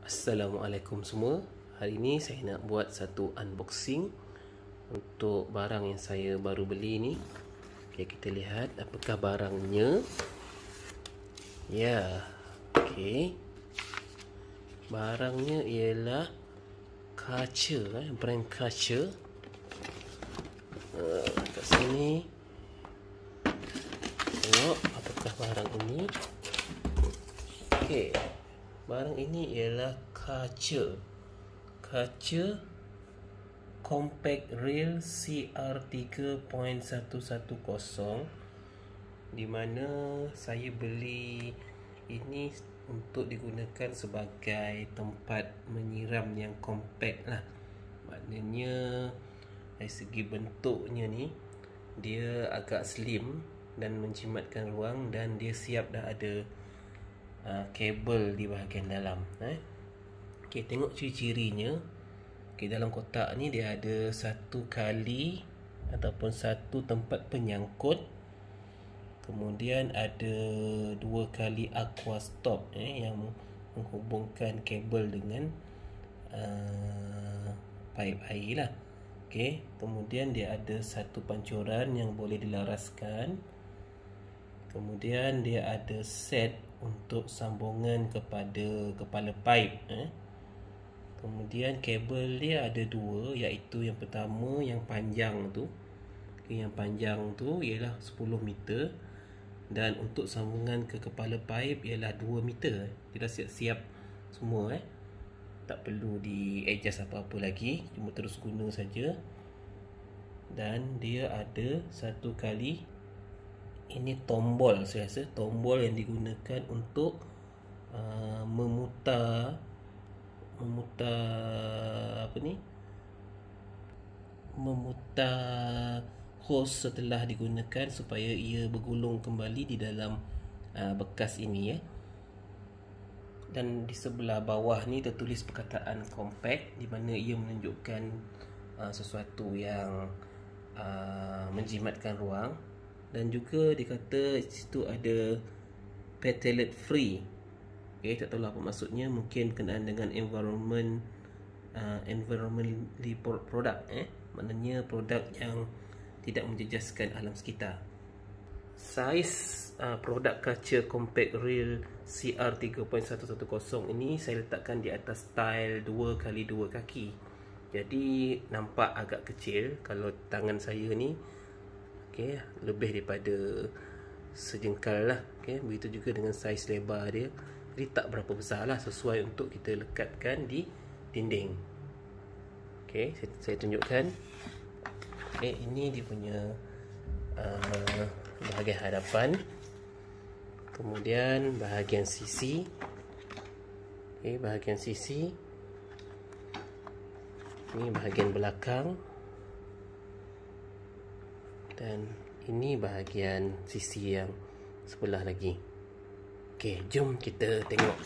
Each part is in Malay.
Assalamualaikum semua. Hari ini saya nak buat satu unboxing untuk barang yang saya baru beli ni. Okay, kita lihat apakah barangnya. Ya, okay. Barangnya ialah kaca, brand kaca. Kat sini tengok apakah barang ini. Okay, barang ini ialah kaca Compact Rail CR3.110, di mana saya beli ini untuk digunakan sebagai tempat menyiram yang compact lah. Maknanya dari segi bentuknya ni dia agak slim dan menjimatkan ruang, dan dia siap dah ada kabel di bahagian dalam. Okay, tengok ciri-cirinya. Okay, dalam kotak ni dia ada satu kali ataupun satu tempat penyangkut. Kemudian ada dua kali aqua stop yang menghubungkan kabel dengan paip air lah. Okay, kemudian dia ada satu pancuran yang boleh dilaraskan. Kemudian dia ada set untuk sambungan kepada kepala paip. Kemudian kabel dia ada dua, iaitu yang pertama yang panjang tu. Yang panjang tu ialah 10 meter, dan untuk sambungan ke kepala paip ialah 2 meter. Dia dah siap-siap semua. Tak perlu di adjust apa-apa lagi, cuma terus guna saja. Dan dia ada satu kali, ini tombol, saya rasa tombol yang digunakan untuk memutar hose setelah digunakan supaya ia bergulung kembali di dalam bekas ini. Dan di sebelah bawah ni tertulis perkataan compact, di mana ia menunjukkan sesuatu yang menjimatkan ruang. Dan juga dikata situ ada phthalate free. Okay, tak tahu apa maksudnya, mungkin berkenaan dengan environmentally product. Maknanya produk yang tidak menjejaskan alam sekitar. Saiz produk kaca Compact Rail CR3.110 ini saya letakkan di atas tile 2x2 kaki. Jadi nampak agak kecil kalau tangan saya ni. Okay, lebih daripada sejengkal lah. Okay, begitu juga dengan saiz lebar dia. Jadi tak berapa besar lah, sesuai untuk kita lekatkan di dinding. Okay, saya tunjukkan. Okay, ini dia punya bahagian hadapan. Kemudian bahagian sisi. Okay, bahagian sisi. Ini bahagian belakang. Dan ini bahagian sisi yang sebelah lagi. Okey, jom kita tengok.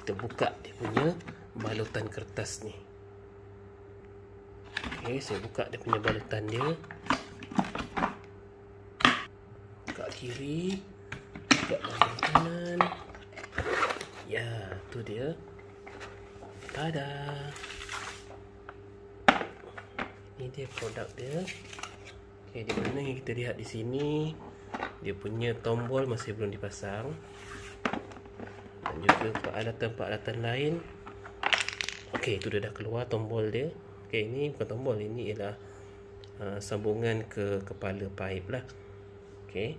Kita buka dia punya balutan kertas ni. Okey, saya buka dia punya balutan dia. Buka kiri, buka bahagian kanan. Ya, tu dia. Tada. Ini dia produk dia. Okay, di mana yang kita lihat di sini, dia punya tombol masih belum dipasang, dan juga peralatan-peralatan lain. Okey, itu dah keluar tombol dia. Okey, ini bukan tombol, ini ialah sambungan ke kepala paip lah. Okey.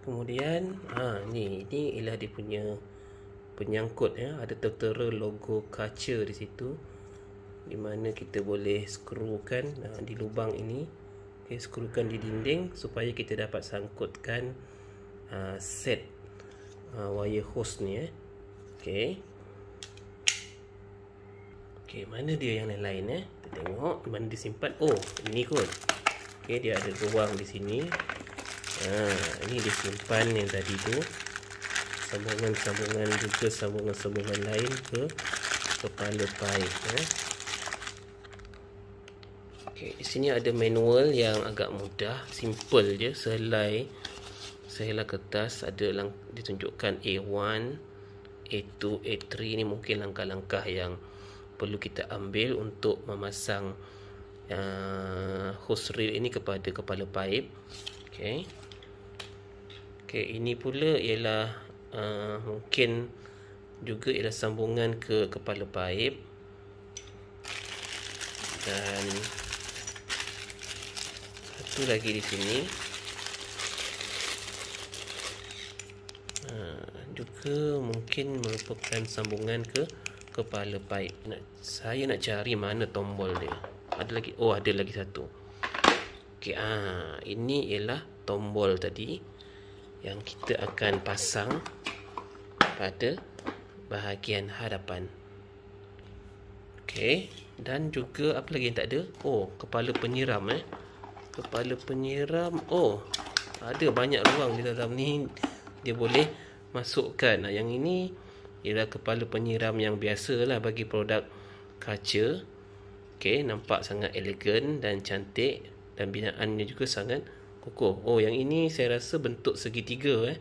Kemudian ni ialah dia punya penyangkut ada tertera logo kaca di situ, di mana kita boleh skrukan di lubang ini. Okay, skrukan di dinding supaya kita dapat sangkutkan set wire hose ni. Okay. Okay, mana dia yang lain-lain kita tengok mana disimpan. Oh, ini kot. Okay, dia ada ruang di sini. Ini disimpan yang tadi tu, sambungan-sambungan juga, sambungan-sambungan lain ke kepala paip. Okay, di sini ada manual yang agak mudah, simple je, selai sehelai kertas ada ditunjukkan A1, A2, A3. Ni mungkin langkah-langkah yang perlu kita ambil untuk memasang hose reel ini kepada kepala paip. Okey, ini pula ialah mungkin juga ialah sambungan ke kepala paip, dan satu lagi di sini juga mungkin merupakan sambungan ke kepala paip. Saya nak cari mana tombol dia. Ada lagi, ada lagi satu. Okey, ini ialah tombol tadi yang kita akan pasang pada bahagian hadapan. Okey, dan juga apa lagi yang tak ada? Kepala penyiram kepala penyiram. Ada banyak ruang di dalam ni, dia boleh masukkan. Yang ini ialah kepala penyiram yang biasa lah bagi produk kaca. Okey, nampak sangat elegan dan cantik, dan binaannya juga sangat kokoh. Yang ini saya rasa bentuk segitiga.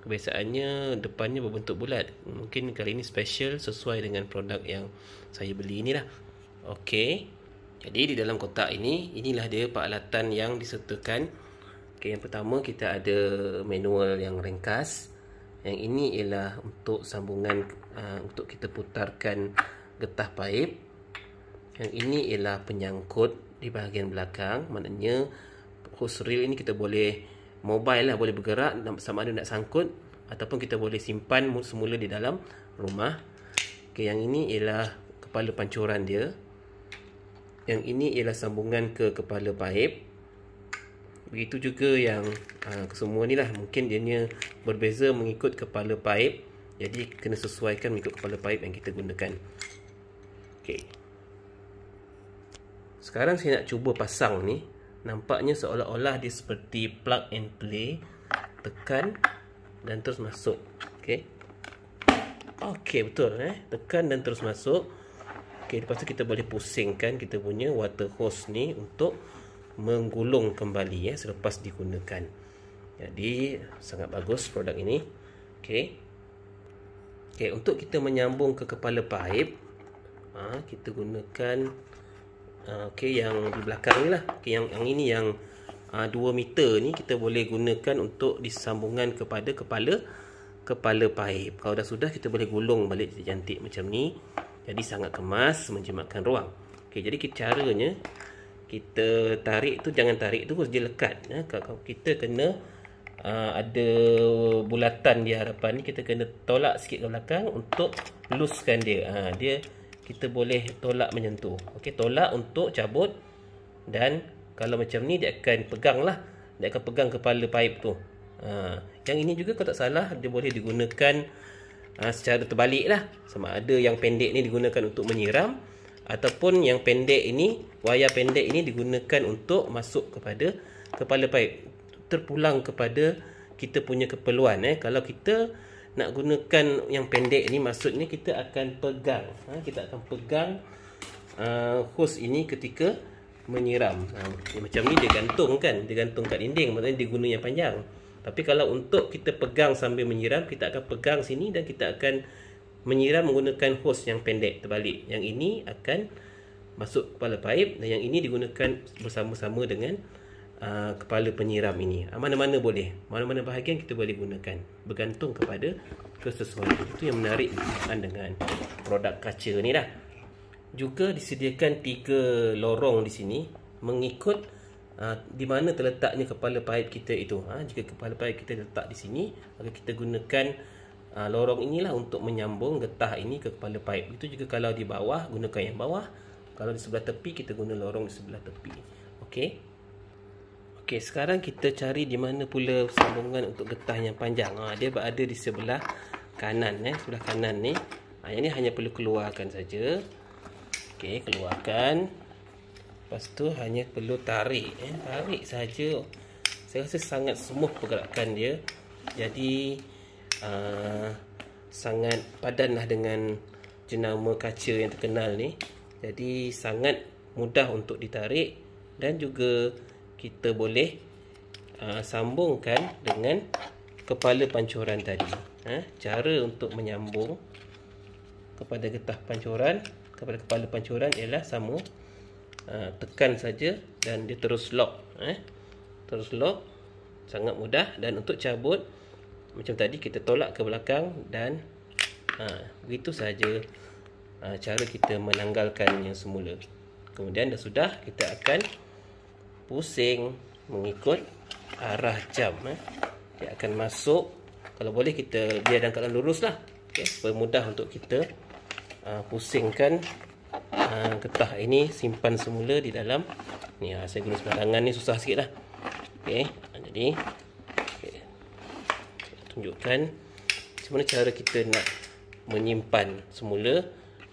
Kebiasaannya depannya berbentuk bulat. Mungkin kali ini special sesuai dengan produk yang saya beli ni lah. Okey, jadi di dalam kotak ini, inilah dia peralatan yang disertakan. Okey, yang pertama kita ada manual yang ringkas. Yang ini ialah untuk sambungan untuk kita putarkan getah paip. Yang ini ialah penyangkut di bahagian belakang. Maknanya hose reel ini kita boleh mobile lah, boleh bergerak, sama ada nak sangkut ataupun kita boleh simpan semula di dalam rumah. Okey, yang ini ialah kepala pancuran dia. Yang ini ialah sambungan ke kepala paip. Begitu juga yang semua ni lah, mungkin dia berbeza mengikut kepala paip. Jadi kena sesuaikan mengikut kepala paip yang kita gunakan. Okey, sekarang saya nak cuba pasang ni. Nampaknya seolah-olah dia seperti plug and play. Tekan dan terus masuk. Okey, betul tekan dan terus masuk. Okey, lepas tu kita boleh pusingkan kita punya water hose ni untuk menggulung kembali selepas digunakan. Jadi sangat bagus produk ini. Okey, untuk kita menyambung ke kepala paip, kita gunakan yang di belakang ni lah. Yang ini yang 2 meter ni kita boleh gunakan untuk disambungan kepada kepala paip. Kalau dah sudah, kita boleh gulung balik cantik macam ni. Jadi sangat kemas, menjimatkan ruang. Jadi caranya, kita tarik tu, jangan tarik tu dia lekat. Kalau kita kena ada bulatan di hadapan ni, kita kena tolak sikit ke belakang untuk looskan dia. Kita boleh tolak menyentuh. Tolak untuk cabut, dan kalau macam ni dia akan pegang lah. Dia akan pegang kepala paip tu. Yang ini juga kalau tak salah dia boleh digunakan secara terbalik lah. Sama ada yang pendek ni digunakan untuk menyiram, ataupun yang pendek ini, wayar pendek ini digunakan untuk masuk kepada kepala paip. Terpulang kepada kita punya keperluan. Kalau kita nak gunakan yang pendek ni, maksudnya kita akan pegang. Kita akan pegang hose ini ketika menyiram. Macam ni dia gantung kan, dia gantung kat dinding, maksudnya dia guna yang panjang. Tapi kalau untuk kita pegang sambil menyiram, kita akan pegang sini dan kita akan menyiram menggunakan hose yang pendek terbalik. Yang ini akan masuk kepala paip, dan yang ini digunakan bersama-sama dengan kepala penyiram ini. Mana-mana boleh, mana-mana bahagian kita boleh gunakan, bergantung kepada kesesuaian. Itu yang menarik dengan produk kaca ni dah. Juga disediakan 3 lorong di sini mengikut di mana terletaknya kepala paip kita itu. Jika kepala paip kita letak di sini, maka kita gunakan lorong inilah untuk menyambung getah ini ke kepala paip. Itu juga kalau di bawah, gunakan yang bawah. Kalau di sebelah tepi, kita guna lorong di sebelah tepi. Okey, sekarang kita cari di mana pula sambungan untuk getah yang panjang. Dia berada di sebelah kanan, sebelah kanan ni. Yang ni hanya perlu keluarkan saja. Okey, keluarkan. Lepas tu hanya perlu tarik, tarik saja. Saya rasa sangat smooth pergerakan dia. Jadi sangat padanlah dengan jenama kaca yang terkenal ni. Jadi sangat mudah untuk ditarik, dan juga kita boleh sambungkan dengan kepala pancuran tadi. Cara untuk menyambung kepada getah pancuran kepada kepala pancuran ialah sama. Tekan saja dan dia terus lock. Terus lock, sangat mudah. Dan untuk cabut macam tadi, kita tolak ke belakang dan begitu saja cara kita menanggalkannya semula. Kemudian dah sudah, kita akan pusing mengikut arah jam. Dia akan masuk, kalau boleh kita biar dalam keadaan lurus lah, supaya mudah untuk kita pusingkan getah ini, simpan semula di dalam ni. Saya guna sembarangan ni, susah sikit lah. Jadi tunjukkan macam mana cara kita nak menyimpan semula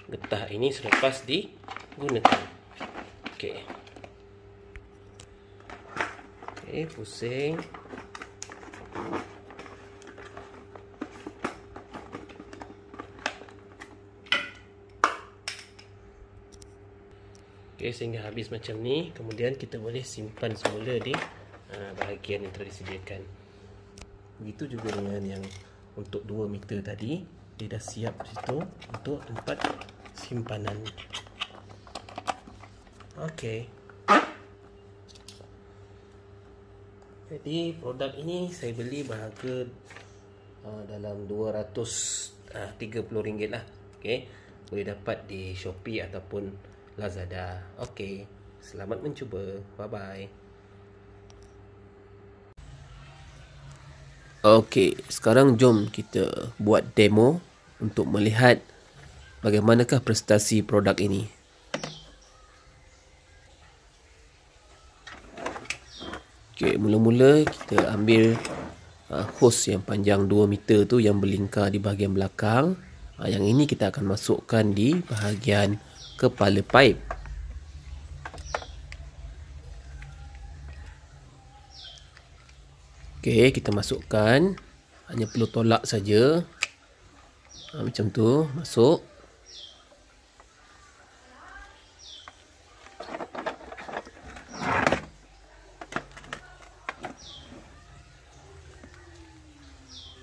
getah ini selepas digunakan. Pusing. Sehingga habis macam ni. Kemudian kita boleh simpan semula di bahagian yang telah disediakan. Begitu juga dengan yang untuk 2 meter tadi, dia dah siap di situ untuk tempat simpanan. Jadi produk ini saya beli berharga dalam RM230 lah. Boleh dapat di Shopee ataupun Lazada. Selamat mencuba. Bye bye. Sekarang jom kita buat demo untuk melihat bagaimanakah prestasi produk ini. Mula-mula kita ambil hos yang panjang 2 meter tu yang berlingkar di bahagian belakang. Yang ini kita akan masukkan di bahagian kepala paip. Kita masukkan, hanya perlu tolak saja. Macam tu, masuk.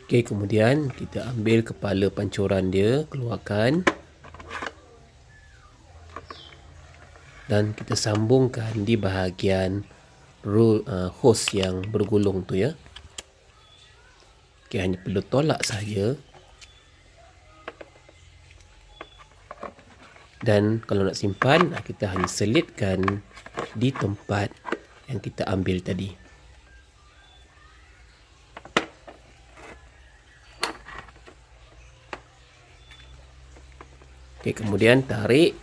Kemudian kita ambil kepala pancuran dia, keluarkan. Dan kita sambungkan di bahagian hos yang bergulung tu ya. Hanya perlu tolak saja. Dan kalau nak simpan, kita hanya selitkan di tempat yang kita ambil tadi. Kemudian tarik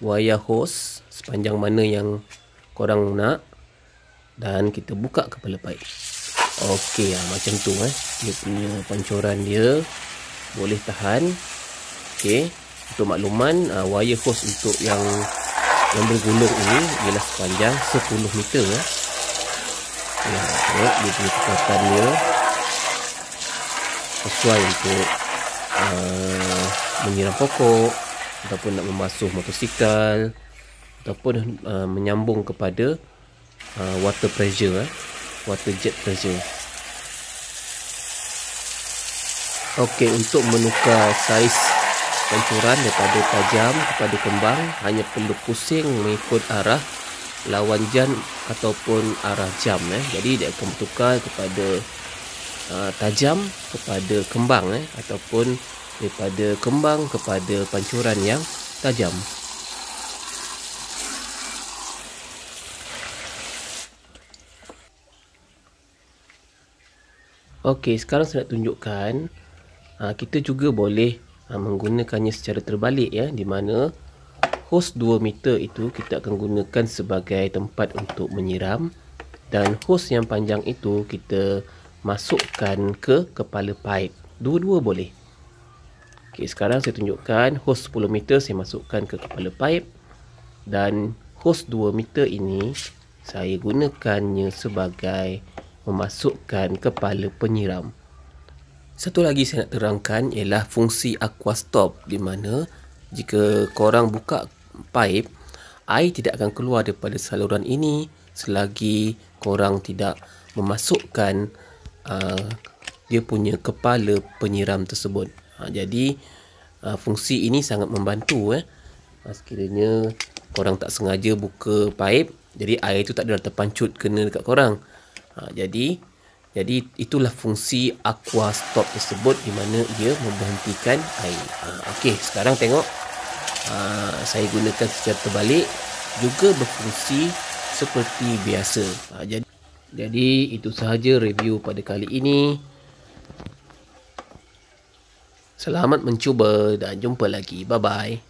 wayar hos sepanjang mana yang korang nak dan kita buka kepala paip. Macam tu dia punya pancuran dia boleh tahan. Untuk makluman, wayar hos untuk yang bergulung ini ialah sepanjang 10 meter. Tengok dia punya kekuatan dia sesuai untuk menyiram pokok ataupun nak membasuh motosikal ataupun menyambung kepada water pressure, water jet pressure. Untuk menukar saiz pancuran daripada tajam kepada kembang, hanya perlu pusing mengikut arah lawan jam ataupun arah jam. Jadi dia akan bertukar kepada tajam kepada kembang, ataupun daripada kembang kepada pancuran yang tajam. Sekarang saya nak tunjukkan kita juga boleh menggunakannya secara terbalik, di mana hos 2 meter itu kita akan gunakan sebagai tempat untuk menyiram, dan hos yang panjang itu kita masukkan ke kepala paip. Dua-dua boleh. Sekarang saya tunjukkan hos 10 meter saya masukkan ke kepala paip, dan hos 2 meter ini saya gunakannya sebagai memasukkan kepala penyiram. Satu lagi saya nak terangkan ialah fungsi aqua stop, di mana jika korang buka paip, air tidak akan keluar daripada saluran ini selagi korang tidak memasukkan dia punya kepala penyiram tersebut. Jadi fungsi ini sangat membantu. Sekiranya korang tak sengaja buka paip, jadi air tu tak adalah terpancut kena dekat korang. Jadi itulah fungsi aqua stop tersebut, di mana ia memberhentikan air. Okey, sekarang tengok saya gunakan secara terbalik, juga berfungsi seperti biasa. Jadi itu sahaja review pada kali ini. Selamat mencuba dan jumpa lagi. Bye bye.